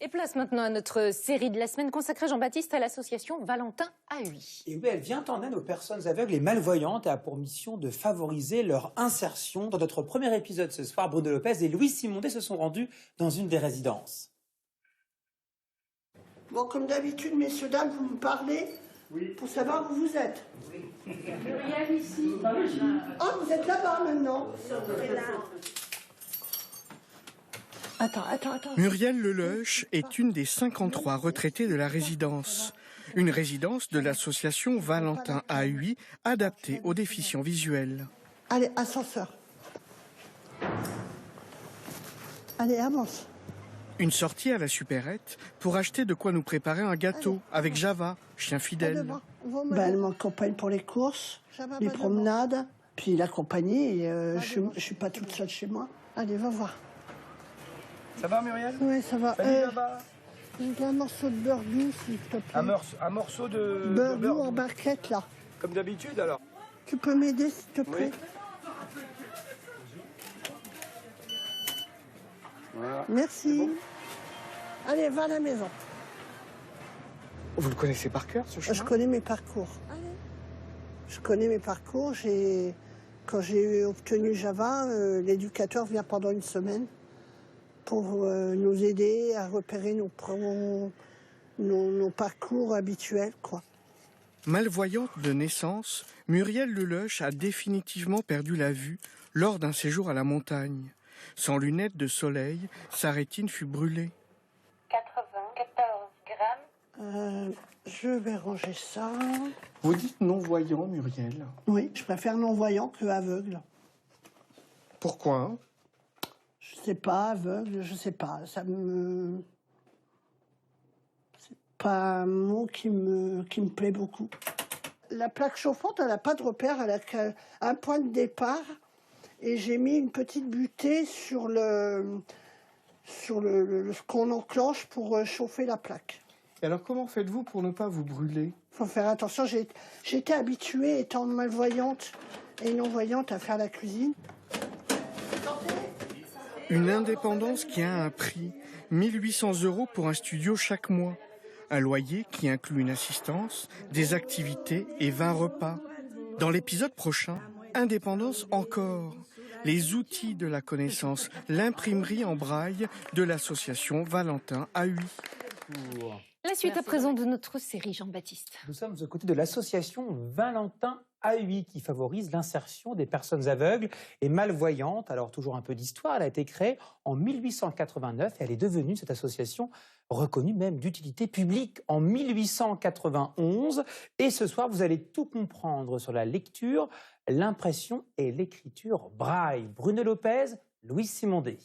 Et place maintenant à notre série de la semaine consacrée, Jean-Baptiste, à l'association Valentin AUI. Et oui, elle vient en aide aux personnes aveugles et malvoyantes et a pour mission de favoriser leur insertion. Dans notre premier épisode ce soir, Bruno Lopez et Louis Simondet se sont rendus dans une des résidences. Bon, comme d'habitude, messieurs, dames, vous me parlez pour savoir où vous êtes. Oui. Muriel ici. Ah, vous êtes là-bas maintenant. Attends. Muriel Leleuche est une des 53 retraités de la résidence. Une résidence de l'association Valentin AUI adaptée aux déficients visuels. Allez, ascenseur. Allez, avance. Une sortie à la supérette pour acheter de quoi nous préparer un gâteau avec Java, chien fidèle. Elle m'accompagne pour les courses, les promenades, puis la compagnie. Je suis pas toute seule chez moi. Allez, va voir. Ça va, Muriel? Oui, ça va. Salut, là-bas. J'ai un morceau de beurre doux, s'il te plaît. Un morceau de beurre doux en barquette, là. Comme d'habitude, alors. Tu peux m'aider, s'il te plaît? Oui. Voilà. Merci. Bon. Allez, va à la maison. Vous le connaissez par cœur, ce chemin? Je connais mes parcours. Je connais mes parcours. Quand j'ai obtenu Java, l'éducateur vient pendant une semaine pour nous aider à repérer nos parcours habituels, quoi. Malvoyante de naissance, Muriel Leleuche a définitivement perdu la vue lors d'un séjour à la montagne. Sans lunettes de soleil, sa rétine fut brûlée. 94 grammes. Je vais ranger ça. Vous dites non-voyant, Muriel? Oui, je préfère non-voyant que aveugle. Pourquoi? Je sais pas, aveugle, je sais pas. C'est pas un mot qui me plaît beaucoup. La plaque chauffante, elle n'a pas de repère, elle a un point de départ. Et j'ai mis une petite butée sur ce qu'on enclenche pour chauffer la plaque. Et alors comment faites-vous pour ne pas vous brûler? Il faut faire attention, j'étais habituée, étant malvoyante et non-voyante, à faire la cuisine. Une indépendance qui a un prix, 1800 € pour un studio chaque mois. Un loyer qui inclut une assistance, des activités et 20 repas. Dans l'épisode prochain, indépendance encore. Les outils de la connaissance, l'imprimerie en braille de l'association Valentin AUI. La suite à présent de notre série, Jean-Baptiste. Nous sommes aux côtés de l'association Valentin AUI qui favorise l'insertion des personnes aveugles et malvoyantes. Alors toujours un peu d'histoire, elle a été créée en 1889 et elle est devenue, cette association, reconnue même d'utilité publique en 1891. Et ce soir, vous allez tout comprendre sur la lecture, l'impression et l'écriture braille. Bruno Lopez, Louis Simondet.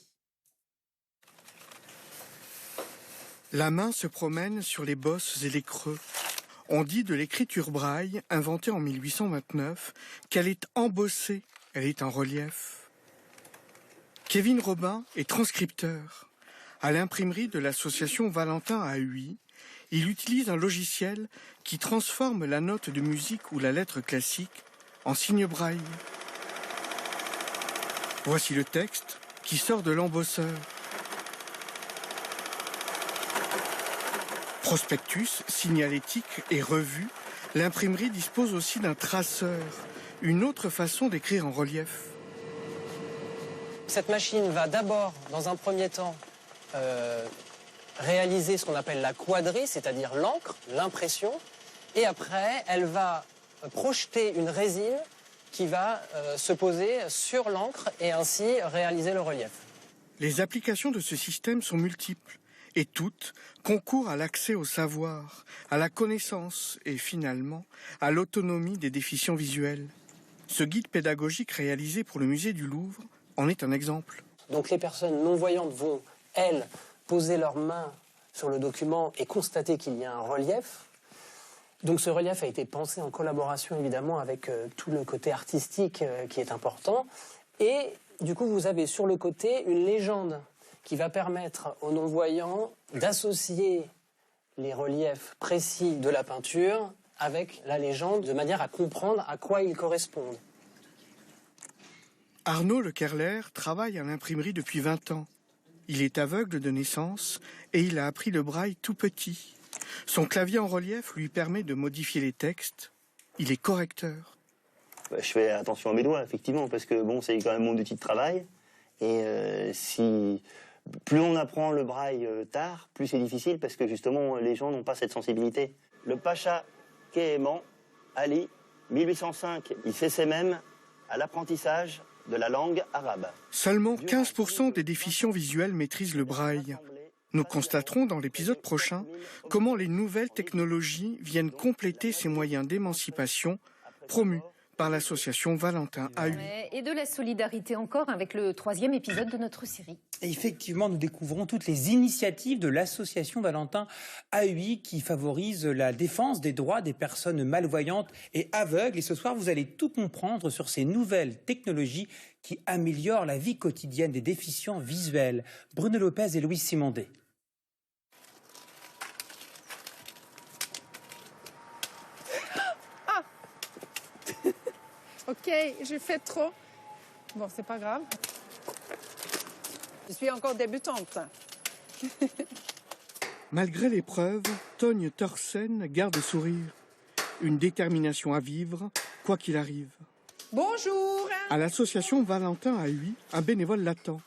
La main se promène sur les bosses et les creux. On dit de l'écriture braille, inventée en 1829, qu'elle est embossée, elle est en relief. Kevin Robin est transcripteur. À l'imprimerie de l'association Valentin AUI, il utilise un logiciel qui transforme la note de musique ou la lettre classique en signe braille. Voici le texte qui sort de l'embosseur. Prospectus, signalétique et revue, l'imprimerie dispose aussi d'un traceur, une autre façon d'écrire en relief. Cette machine va d'abord, dans un premier temps, réaliser ce qu'on appelle la quadrie, c'est-à-dire l'encre, l'impression, et après, elle va projeter une résine qui va se poser sur l'encre et ainsi réaliser le relief. Les applications de ce système sont multiples. Et toutes concourent à l'accès au savoir, à la connaissance et finalement à l'autonomie des déficients visuels. Ce guide pédagogique réalisé pour le musée du Louvre en est un exemple. Donc les personnes non-voyantes vont, elles, poser leurs mains sur le document et constater qu'il y a un relief. Donc ce relief a été pensé en collaboration évidemment avec tout le côté artistique qui est important. Et du coup vous avez sur le côté une légende qui va permettre aux non-voyants d'associer les reliefs précis de la peinture avec la légende, de manière à comprendre à quoi ils correspondent. Arnaud Lekerler travaille à l'imprimerie depuis 20 ans. Il est aveugle de naissance et il a appris le braille tout petit. Son clavier en relief lui permet de modifier les textes. Il est correcteur. Je fais attention à mes doigts, effectivement, parce que bon, c'est quand même mon outil de travail. Et plus on apprend le braille tard, plus c'est difficile, parce que justement, les gens n'ont pas cette sensibilité. Le Pacha Kéhéman, Ali, 1805, il s'essaie même à l'apprentissage de la langue arabe. Seulement 15% des déficients visuels maîtrisent le braille. Nous constaterons dans l'épisode prochain comment les nouvelles technologies viennent compléter ces moyens d'émancipation promus par l'association Valentin AUI. Et de la solidarité encore avec le 3e épisode de notre série. Et effectivement, nous découvrons toutes les initiatives de l'association Valentin AUI qui favorise la défense des droits des personnes malvoyantes et aveugles. Et ce soir, vous allez tout comprendre sur ces nouvelles technologies qui améliorent la vie quotidienne des déficients visuels. Bruno Lopez et Louise Simondet. Ok, j'ai fait trop. Bon, c'est pas grave. Je suis encore débutante. Malgré l'épreuve, Togne Thorsen garde le sourire. Une détermination à vivre, quoi qu'il arrive. Bonjour. À l'association Valentin AUI, un bénévole l'attend.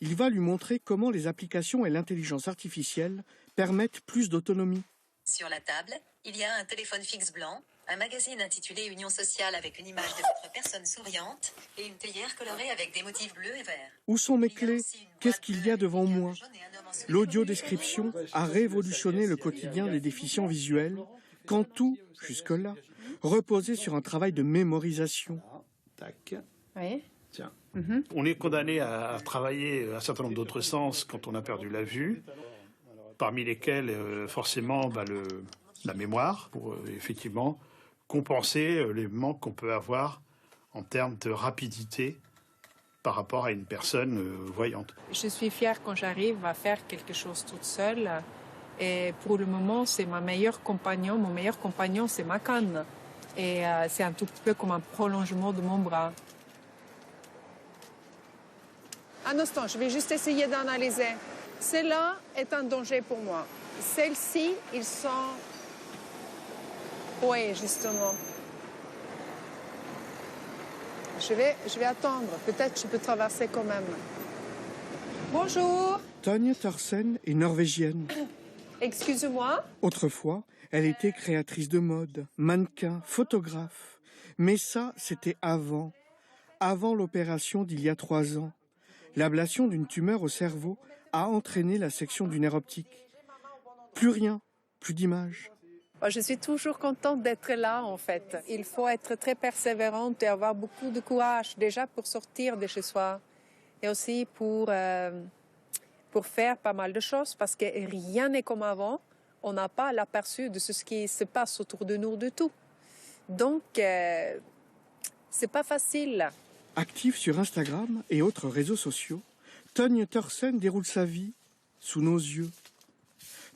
Il va lui montrer comment les applications et l'intelligence artificielle permettent plus d'autonomie. Sur la table, il y a un téléphone fixe blanc, un magazine intitulé Union sociale avec une image de votre personne souriante et une théière colorée avec des motifs bleus et verts. Où sont mes clés? Qu'est-ce qu'il y a devant moi? L'audio-description a révolutionné le quotidien des déficients visuels, quand tout, jusque-là, reposait sur un travail de mémorisation. Tac. Oui. Tiens. On est condamné à travailler un certain nombre d'autres sens quand on a perdu la vue, parmi lesquels, forcément, la mémoire, pour effectivement compenser les manques qu'on peut avoir en termes de rapidité par rapport à une personne voyante. Je suis fière quand j'arrive à faire quelque chose toute seule. Et pour le moment, c'est mon meilleur compagnon. Mon meilleur compagnon, c'est ma canne. Et c'est un tout petit peu comme un prolongement de mon bras. Un instant, je vais juste essayer d'analyser. Celle-là est un danger pour moi. Celles-ci, ils sont... Oui, justement. Je vais attendre. Peut-être je peux traverser quand même. Bonjour. Togne Thorsen est norvégienne. Excusez-moi. Autrefois, elle était créatrice de mode, mannequin, photographe. Mais ça, c'était avant l'opération d'il y a 3 ans. L'ablation d'une tumeur au cerveau a entraîné la section du nerf optique. Plus rien, plus d'image. Je suis toujours contente d'être là, en fait. Il faut être très persévérante et avoir beaucoup de courage, déjà pour sortir de chez soi. Et aussi pour faire pas mal de choses, parce que rien n'est comme avant. On n'a pas l'aperçu de ce qui se passe autour de nous du tout. Donc, c'est pas facile. Active sur Instagram et autres réseaux sociaux, Togne Thorsen déroule sa vie sous nos yeux.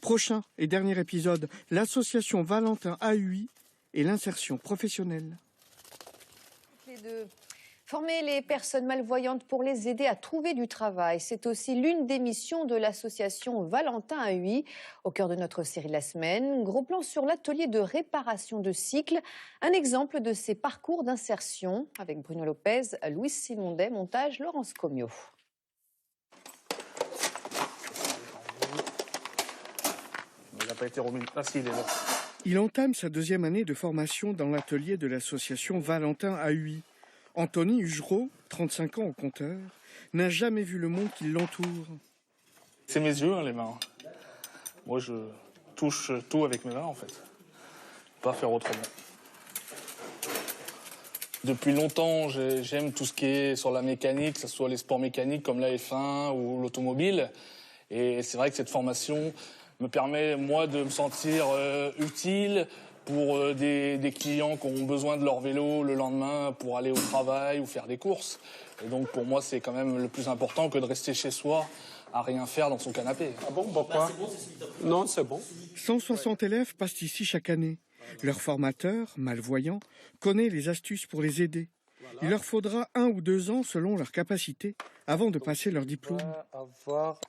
Prochain et dernier épisode, l'association Valentin AUI et l'insertion professionnelle. Former les personnes malvoyantes pour les aider à trouver du travail, c'est aussi l'une des missions de l'association Valentin AUI. Au cœur de notre série de la semaine, gros plan sur l'atelier de réparation de cycles, un exemple de ces parcours d'insertion avec Bruno Lopez, Louise Simondet, montage Laurence Comio. Il n'a pas été remis. Ah si, il est là. Il entame sa 2e année de formation dans l'atelier de l'association Valentin AUI. Anthony Hugereau, 35 ans au compteur, n'a jamais vu le monde qui l'entoure. C'est mes yeux, les mains. Moi, je touche tout avec mes mains, en fait. Pas faire autrement. Depuis longtemps, j'aime tout ce qui est sur la mécanique, que ce soit les sports mécaniques comme la F1 ou l'automobile. Et c'est vrai que cette formation me permet, moi, de me sentir utile pour des clients qui ont besoin de leur vélo le lendemain pour aller au travail ou faire des courses. Et donc, pour moi, c'est quand même le plus important que de rester chez soi à rien faire dans son canapé. Ah bon, pourquoi? Non, c'est bon. 160 élèves passent ici chaque année. Leur formateur, malvoyant, connaît les astuces pour les aider. Il leur faudra 1 ou 2 ans selon leur capacité avant de passer leur diplôme. Avoir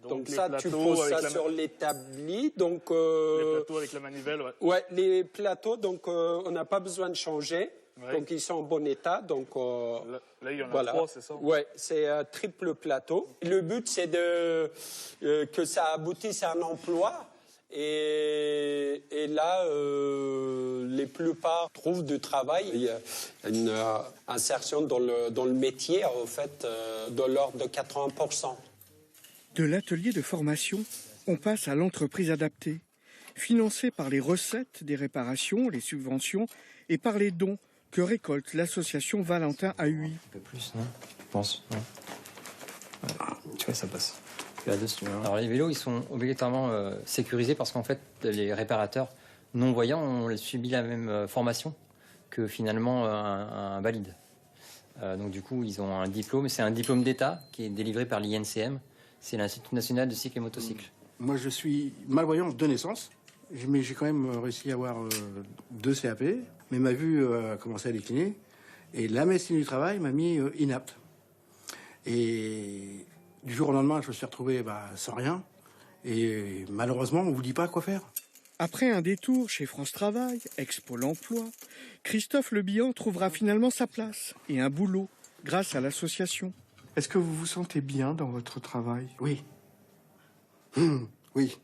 Donc les ça, tu plateaux poses avec ça la sur l'établi. Donc, les plateaux avec la manivelle, ouais. ouais, les plateaux, donc on n'a pas besoin de changer. Ouais. Donc ils sont en bon état. Donc là, il y en a voilà. 3, c'est ça? Ouais, c'est un triple plateau. Le but, c'est que ça aboutisse à un emploi. Et là, les plupart trouvent du travail. Il y a une insertion dans le métier, en fait, de l'ordre de 80%. De l'atelier de formation, on passe à l'entreprise adaptée, financée par les recettes des réparations, les subventions et par les dons que récolte l'association Valentin à Huy. Un peu plus, non? Je pense, non? Ouais. Tu vois, ça passe. Là-dessus, hein. Alors les vélos, ils sont obligatoirement sécurisés parce qu'en fait, les réparateurs non-voyants ont subi la même formation que finalement un valide. Donc du coup, ils ont un diplôme. C'est un diplôme d'État qui est délivré par l'INCM. C'est l'Institut national de cycle et motocycle. Moi, je suis malvoyant de naissance, mais j'ai quand même réussi à avoir 2 CAP. Mais ma vue a commencé à décliner. Et la médecine du travail m'a mis inapte. Et du jour au lendemain, je me suis retrouvé sans rien. Et malheureusement, on ne vous dit pas quoi faire. Après un détour chez France Travail, ex-Pôle emploi, Christophe Le Bihan trouvera finalement sa place et un boulot grâce à l'association. Est-ce que vous vous sentez bien dans votre travail? Oui. Oui.